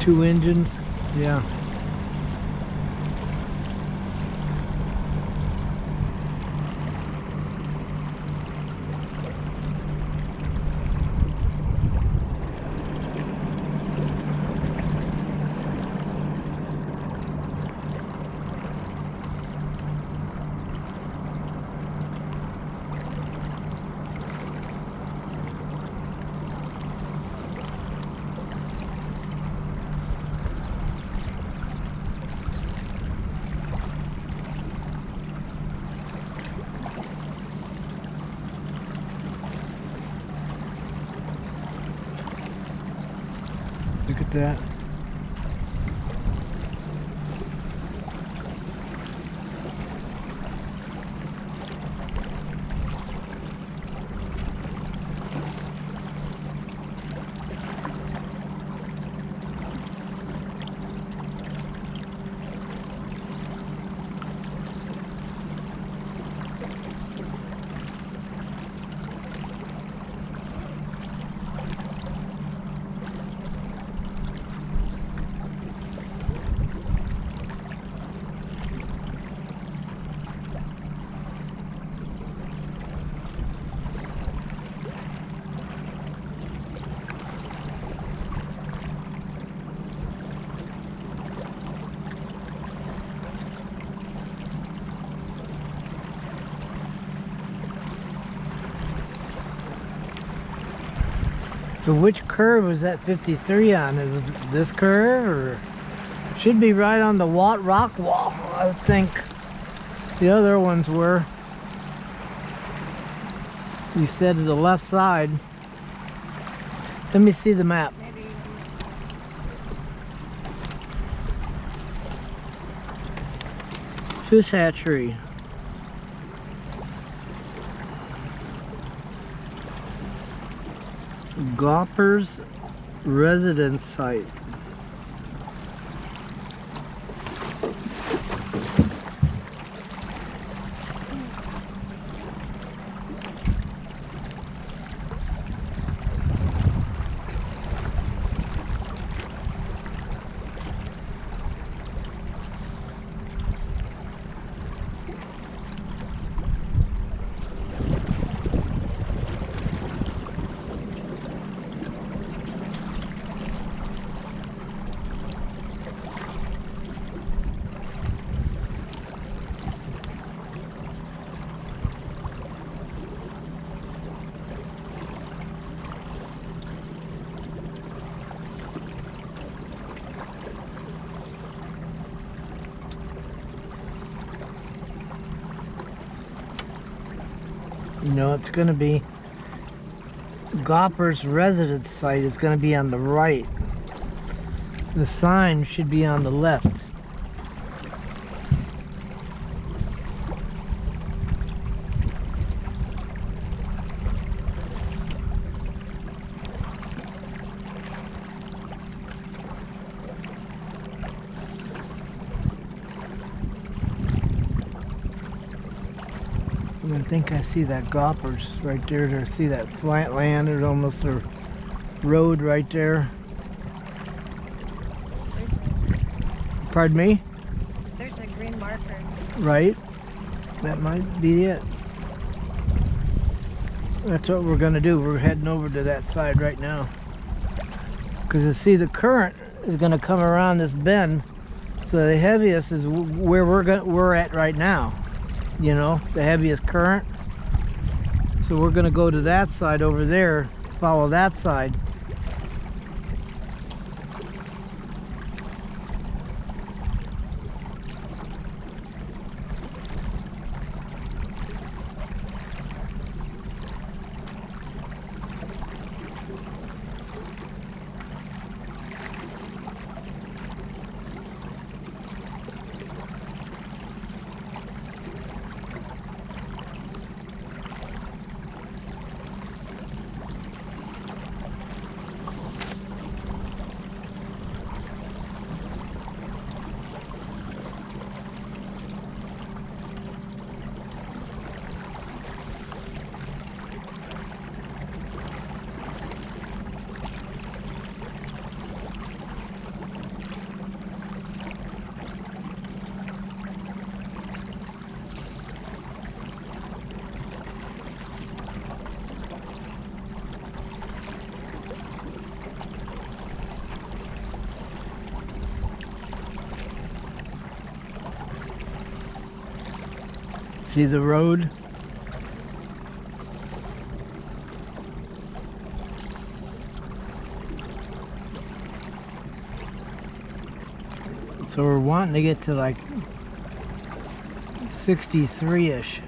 2 engines, yeah. Look at that. So which curve was that 53 on? It was this curve, or should be right on the rock wall, I would think. The other ones were. You said to the left side. Let me see the map. Maybe. Fish hatchery. Gopper's residence site. You know, it's going to be Gopper's residence site is going to be on the right. The sign should be on the left. I think I see that Goppers right there. I see that flat land. There's almost a road right there. Pardon me? There's a green marker. Right. That might be it. That's what we're going to do. We're heading over to that side right now. Because you see the current is going to come around this bend. So the heaviest is where we're at right now. You know, the heaviest current. So we're going to go to that side over there, follow that side. See the road? So we're wanting to get to like 63-ish.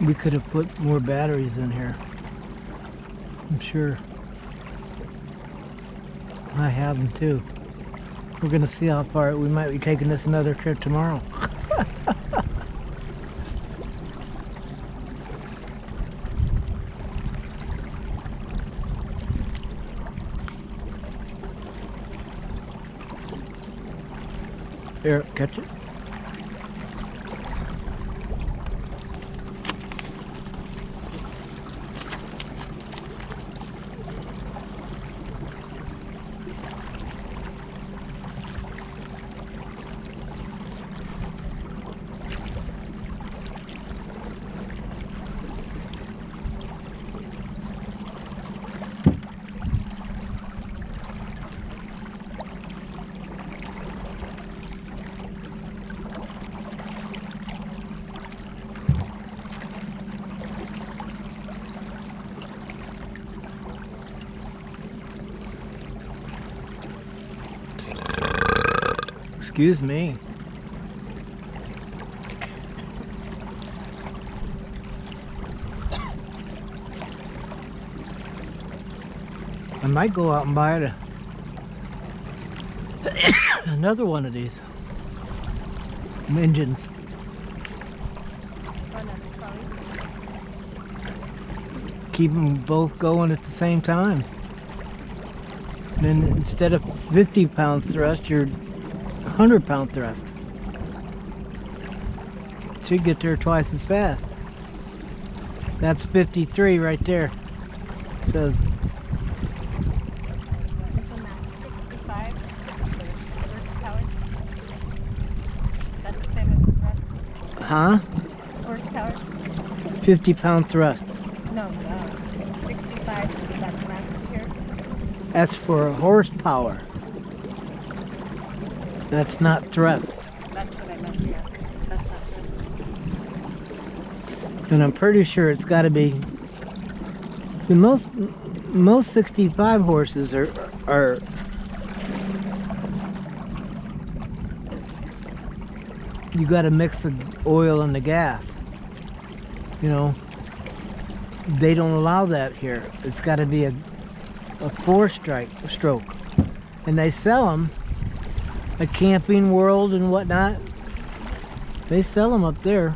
We could have put more batteries in here. I'm sure. I have them too. We're gonna see how far. We might be taking this another trip tomorrow. Here, catch it. Excuse me. I might go out and buy another one of these engines. Keep them both going at the same time. Then instead of 50-pound thrust, you're 100-pound thrust. Should get there twice as fast. That's 53 right there. It says. Isn't that 65 horsepower? Is that the same as the thrust? Huh? Horsepower? 50-pound thrust. No, 65. Is that the max here? That's for horsepower. That's not thrust. That's what I meant, yeah. That's not thrust. And I'm pretty sure it's got to be. The most 65 horses are you got to mix the oil and the gas. You know, they don't allow that here. It's got to be a 4-stroke, and they sell them at Camping World and whatnot. They sell them up there.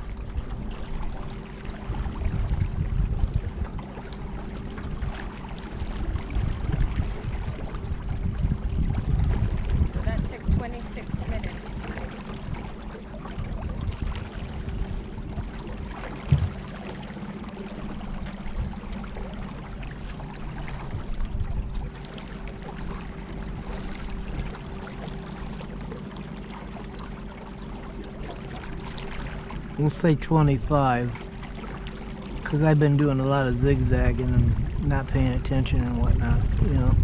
So that took 26 minutes. We'll say 25, because I've been doing a lot of zigzagging and not paying attention and whatnot, you know.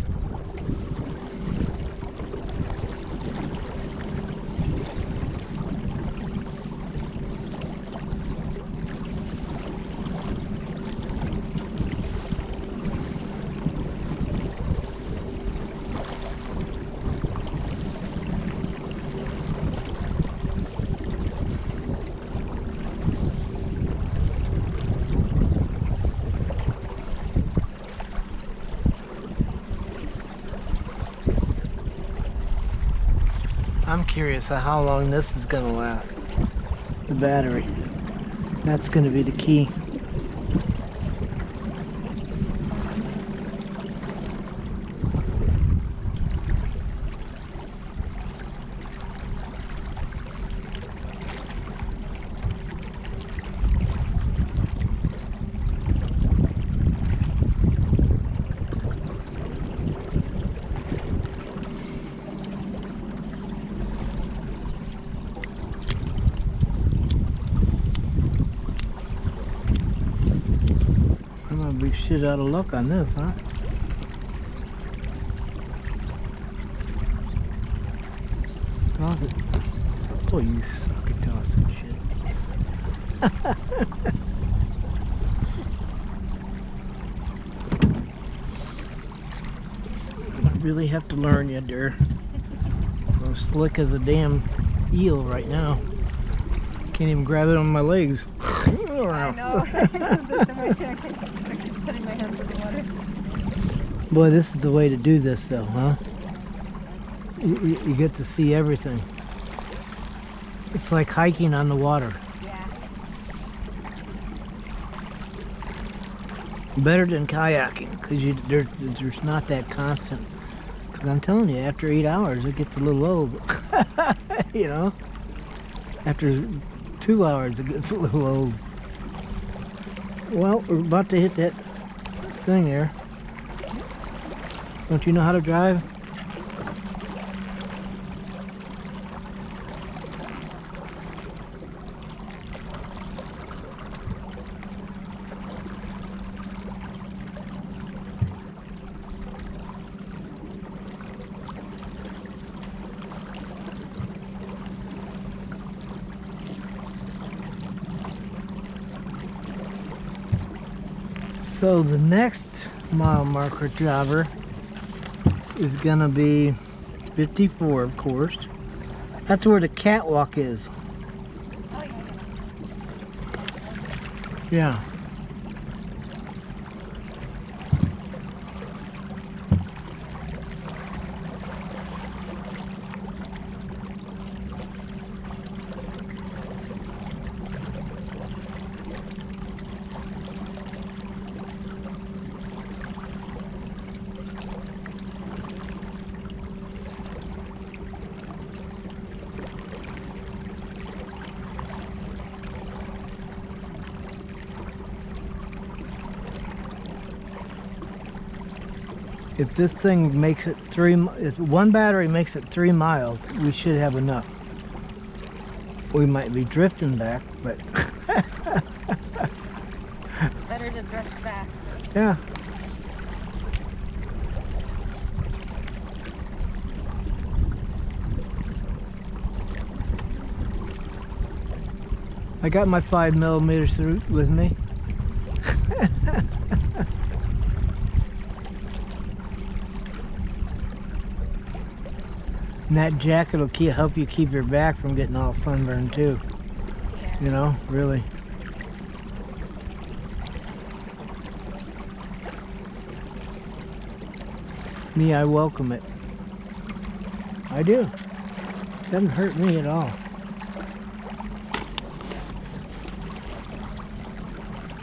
I'm curious how long this is going to last. The battery. That's going to be the key. gonna be shit out of luck on this, huh? Toss it. Oh, you suck at tossing shit. I really have to learn you, dear. I'm slick as a damn eel right now. Can't even grab it on my legs. I know. I keep putting my hands in the water. Boy, this is the way to do this, though, huh? You get to see everything. It's like hiking on the water. Yeah. Better than kayaking, because there's not that constant. Because I'm telling you, after 8 hours, it gets a little old. You know? After 2 hours, it gets a little old. Well, we're about to hit that thing there. Don't you know how to drive? So the next mile marker jobber is gonna be 54, of course. That's where the catwalk is. Oh, yeah. Yeah. If this thing makes it if one battery makes it 3 miles, we should have enough. We might be drifting back, but Better to drift back. yeah. I got my 5mm with me. And that jacket will help you keep your back from getting all sunburned too. Yeah. You know, really. Me, I welcome it. I do. Doesn't hurt me at all.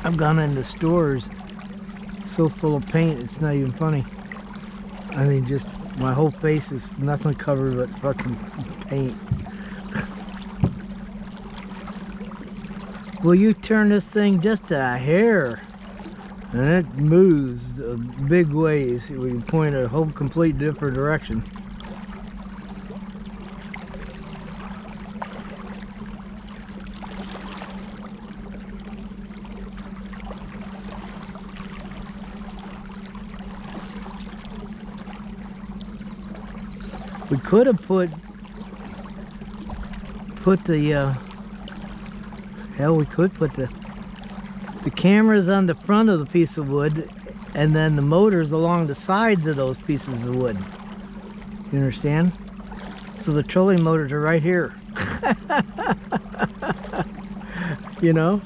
I've gone into stores so full of paint, it's not even funny. I mean, just my whole face is nothing covered but fucking paint. Well, you turn this thing just a hair, and it moves big ways. We can point a whole complete different direction. We could have put the hell, we could put the cameras on the front of the piece of wood, and then the motors along the sides of those pieces of wood. You understand? So the trolling motors are right here. You know?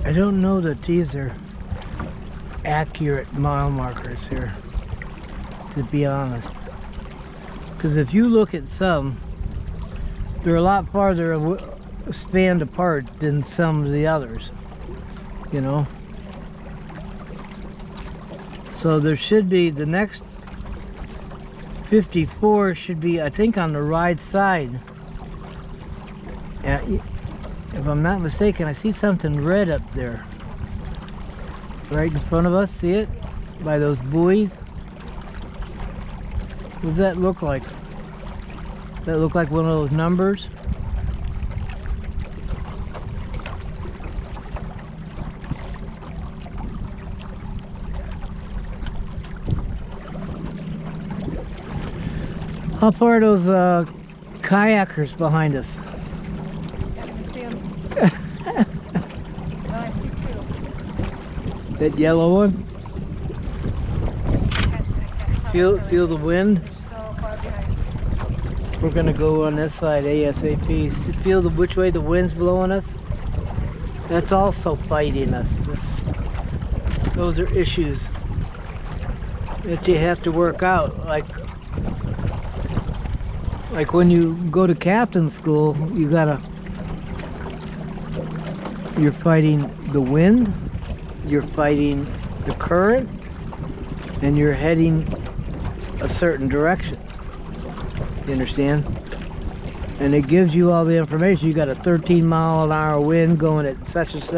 I don't know that these are accurate mile markers here, to be honest. Because if you look at some, they're a lot farther spanned apart than some of the others, you know. So there should be, the next 54 should be, I think, on the right side. If I'm not mistaken, I see something red up there. Right in front of us, see it? By those buoys. What does that look like? Does that look like one of those numbers? How far are those kayakers behind us? I can see them. No, I see two. That yellow one? I can't Feel the wind? They're so far behind. We're gonna go on this side ASAP. Feel which way the wind's blowing us? That's also fighting us. Those are issues that you have to work out. Like when you go to captain school, you're fighting the wind, you're fighting the current, and you're heading a certain direction. You understand? And it gives you all the information. You got a 13-mile-an-hour wind going at such and such.